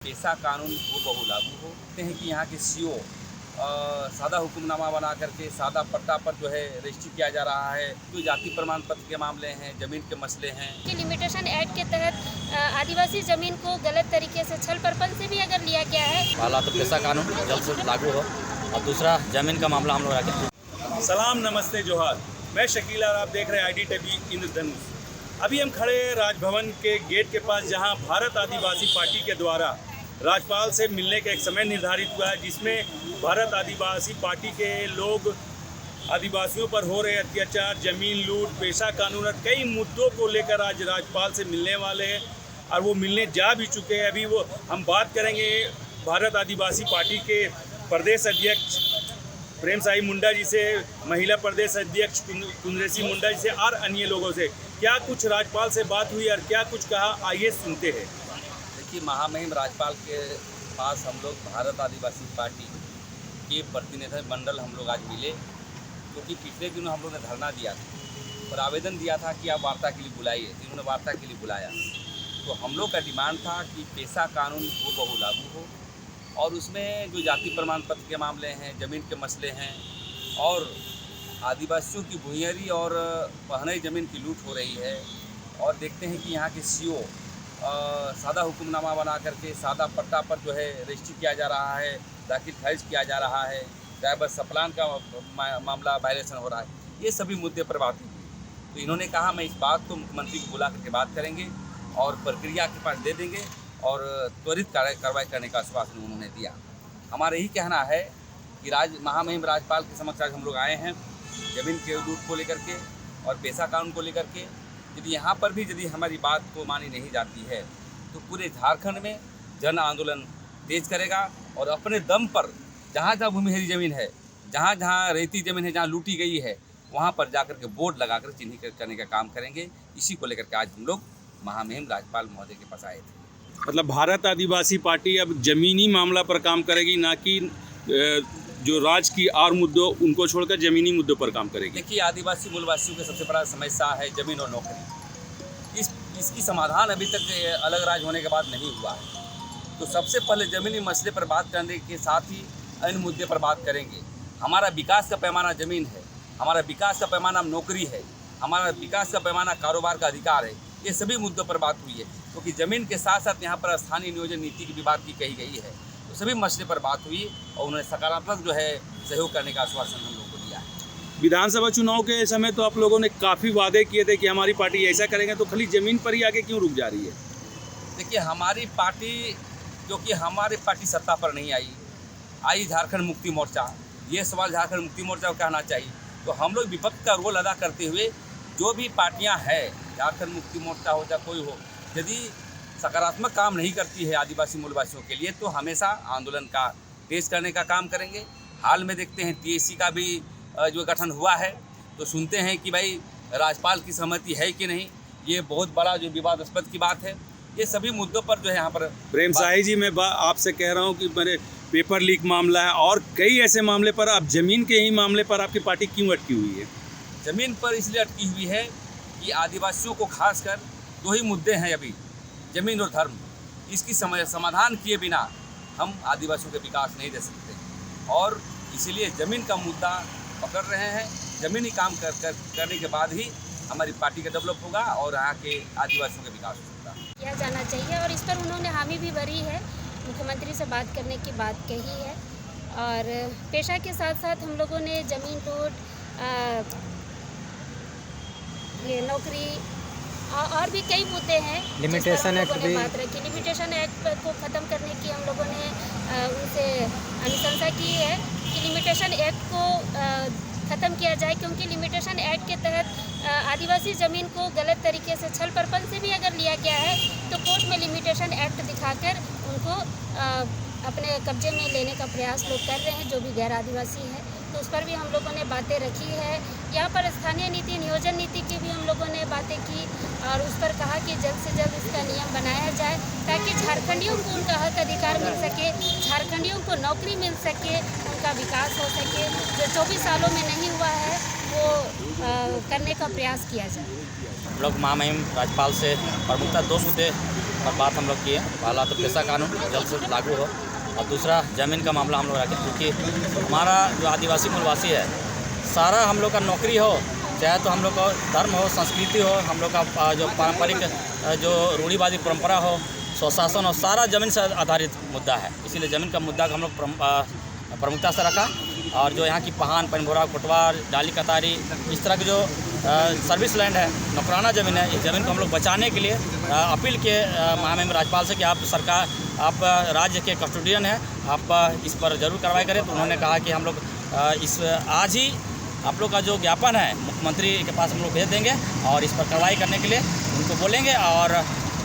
पेशा कानून हूबहू लागू हो। कहते हैं कि यहाँ के सीओ सादा हुक्मनामा बना करके सादा पट्टा पर जो है रजिस्ट्री किया जा रहा है। कोई जाति प्रमाण पत्र के मामले हैं, जमीन के मसले हैं कि लिमिटेशन एक्ट के तहत आदिवासी जमीन को गलत तरीके से छल प्रपंच से भी अगर लिया गया है। पहला तो पेशा कानून जल्द से लागू हो और दूसरा जमीन का मामला हम लोग रखें। सलाम, नमस्ते, जोहार। मैं शकील और आप देख रहे हैं IDTV इंद्रधनुष। अभी हम खड़े हैं राजभवन के गेट के पास, जहां भारत आदिवासी पार्टी के द्वारा राज्यपाल से मिलने का एक समय निर्धारित हुआ है, जिसमें भारत आदिवासी पार्टी के लोग आदिवासियों पर हो रहे अत्याचार, जमीन लूट, पेशा कानून और कई मुद्दों को लेकर आज राज्यपाल से मिलने वाले हैं और वो मिलने जा भी चुके हैं। अभी वो हम बात करेंगे भारत आदिवासी पार्टी के प्रदेश अध्यक्ष प्रेम साई मुंडा जी से, महिला प्रदेश अध्यक्ष कुंद्रेसी मुंडा जी से और अन्य लोगों से। क्या कुछ राज्यपाल से बात हुई और क्या कुछ कहा, आइए सुनते हैं। देखिए, महामहिम राज्यपाल के पास हम लोग भारत आदिवासी पार्टी के प्रतिनिधि मंडल हम लोग आज मिले, क्योंकि पिछले दिनों हम लोग ने धरना दिया था और आवेदन दिया था कि आप वार्ता के लिए बुलाइए। इन्होंने वार्ता के लिए बुलाया तो हम लोग का डिमांड था कि पेशा कानून हूबहू लागू हो और उसमें जो जाति प्रमाण पत्र के मामले हैं, ज़मीन के मसले हैं और आदिवासियों की भूइयारी और पहनई ज़मीन की लूट हो रही है। और देखते हैं कि यहाँ के सीओ सादा हुक्मनामा बना करके सादा पट्टा पर जो है रजिस्ट्री किया जा रहा है, दाखिल खारिज किया जा रहा है, ड्राइवर सप्लान का मामला वायलेशन हो रहा है। ये सभी मुद्दे पर बात हुई तो इन्होंने कहा मैं इस बात को मुख्यमंत्री को बुला करके बात करेंगे और प्रक्रिया के पास दे देंगे और त्वरित कार्रवाई करने का आश्वासन उन्होंने दिया। हमारा यही कहना है कि महामहिम राज्यपाल के समक्ष आज हम लोग आए हैं ज़मीन के लूट को लेकर के और पेशा कानून को लेकर के। यदि यहाँ पर भी यदि हमारी बात को मानी नहीं जाती है तो पूरे झारखंड में जन आंदोलन तेज करेगा और अपने दम पर जहाँ जहाँ भूमिहीन ज़मीन है, जहाँ जहाँ रेती ज़मीन है, जहाँ लूटी गई है, वहाँ पर जाकर के बोर्ड लगाकर चिन्हित करने का काम करेंगे। इसी को लेकर के आज हम लोग महामहिम राज्यपाल महोदय के पास आए थे। मतलब भारत आदिवासी पार्टी अब जमीनी मामला पर काम करेगी, ना कि जो राज्य की और मुद्दों उनको छोड़कर जमीनी मुद्दों पर काम करेगी। देखिए, आदिवासी मूलवासियों का सबसे बड़ा समस्या है जमीन और नौकरी। इसकी समाधान अभी तक अलग राज्य होने के बाद नहीं हुआ है। तो सबसे पहले ज़मीनी मसले पर बात करने के साथ ही अन्य मुद्दे पर बात करेंगे। हमारा विकास का पैमाना ज़मीन है, हमारा विकास का पैमाना नौकरी है, हमारा विकास का पैमाना कारोबार का अधिकार है। ये सभी मुद्दों पर बात हुई है, क्योंकि ज़मीन के साथ साथ यहाँ पर स्थानीय नियोजन नीति की भी बात की कही गई है। तो सभी मसले पर बात हुई और उन्होंने सकारात्मक जो है सहयोग करने का आश्वासन हम लोगों को दिया है। विधानसभा चुनाव के समय तो आप लोगों ने काफ़ी वादे किए थे कि हमारी पार्टी ऐसा करेंगे, तो खाली ज़मीन पर ही आके क्यों रुक जा रही है? देखिए, हमारी पार्टी, क्योंकि हमारी पार्टी सत्ता पर नहीं आई झारखंड मुक्ति मोर्चा। ये सवाल झारखंड मुक्ति मोर्चा को कहना चाहिए। तो हम लोग विपक्ष का रोल अदा करते हुए जो भी पार्टियां हैं, झारखंड मुक्ति मोर्चा हो या कोई हो, यदि सकारात्मक काम नहीं करती है आदिवासी मूलवासियों के लिए तो हमेशा आंदोलन का तेज करने का काम करेंगे। हाल में देखते हैं TSC का भी जो गठन हुआ है, तो सुनते हैं कि भाई राज्यपाल की सहमति है कि नहीं। ये बहुत बड़ा जो विवादास्पद की बात है। ये सभी मुद्दों पर जो है यहाँ पर प्रेम साई जी, मैं आपसे कह रहा हूँ कि मेरे पेपर लीक मामला है और कई ऐसे मामले पर, आप जमीन के ही मामले पर आपकी पार्टी क्यों अटकी हुई है? ज़मीन पर इसलिए अटकी हुई है कि आदिवासियों को खासकर दो ही मुद्दे हैं अभी, ज़मीन और धर्म। इसकी समाधान किए बिना हम आदिवासियों के विकास नहीं दे सकते और इसीलिए ज़मीन का मुद्दा पकड़ रहे हैं। ज़मीनी काम करने के बाद ही हमारी पार्टी का डेवलप होगा और यहाँ के आदिवासियों का विकास हो सकता है। किया जाना चाहिए और इस पर उन्होंने हामी भी भरी है, मुख्यमंत्री से बात करने की बात कही है। और पेशा के साथ साथ हम लोगों ने ज़मीन लूट, ये नौकरी और भी कई मुद्दे हैं। लिमिटेशन एक्ट भी बात रखी, लिमिटेशन एक्ट को ख़त्म करने की हम लोगों ने उनसे अनुशंसा की है कि लिमिटेशन एक्ट को ख़त्म किया जाए, क्योंकि लिमिटेशन एक्ट के तहत आदिवासी ज़मीन को गलत तरीके से छल प्रपंच से भी अगर लिया गया है तो कोर्ट में लिमिटेशन एक्ट दिखाकर उनको अपने कब्जे में लेने का प्रयास लोग कर रहे हैं, जो भी गैर आदिवासी है। तो उस पर भी हम लोगों ने बातें रखी है। यहाँ पर स्थानीय नीति, नियोजन नीति की भी हम लोगों ने बातें की और उस पर कहा कि जल्द से जल्द इसका नियम बनाया जाए ताकि झारखंडियों को उनका हक अधिकार मिल सके, झारखंडियों को नौकरी मिल सके, उनका विकास हो सके। जो 24 सालों में नहीं हुआ है वो करने का प्रयास किया जाए। हम लोग महामहिम राज्यपाल से प्रमुखता 2 मुद्दे पर बात हम लोग किए। पहला तो पेशा कानून जल्द से लागू हो, और दूसरा ज़मीन का मामला हम लोग रखें, क्योंकि हमारा जो आदिवासी मूलवासी है, सारा हम लोग का नौकरी हो, चाहे तो हम लोग का धर्म हो, संस्कृति हो, हम लोग का जो पारंपरिक जो रूढ़िवादी परंपरा हो, स्वशासन हो, सारा ज़मीन से आधारित मुद्दा है। इसीलिए ज़मीन का मुद्दा को हम लोग प्रमुखता से रखा। और जो यहाँ की पहान, पनभोरा, कोटवार, डाली कतारी, इस तरह की जो सर्विस लैंड है, नौकराना ज़मीन है, इस ज़मीन को हम लोग बचाने के लिए अपील किए महामहिम राज्यपाल से कि आप राज्य के कस्टोडियन हैं, आप इस पर ज़रूर कार्रवाई करें। तो उन्होंने कहा कि हम लोग आज ही आप लोग का जो ज्ञापन है मुख्यमंत्री के पास हम लोग भेज देंगे और इस पर कार्रवाई करने के लिए उनको बोलेंगे। और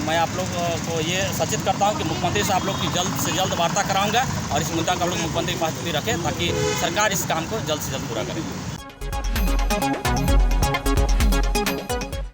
मैं आप लोग को ये सचेत करता हूँ कि मुख्यमंत्री से आप लोग की जल्द से जल्द वार्ता कराऊंगा और इस मुद्दा को हम लोग मुख्यमंत्री के पास भी रखें, ताकि सरकार इस काम को जल्द से जल्द पूरा करे।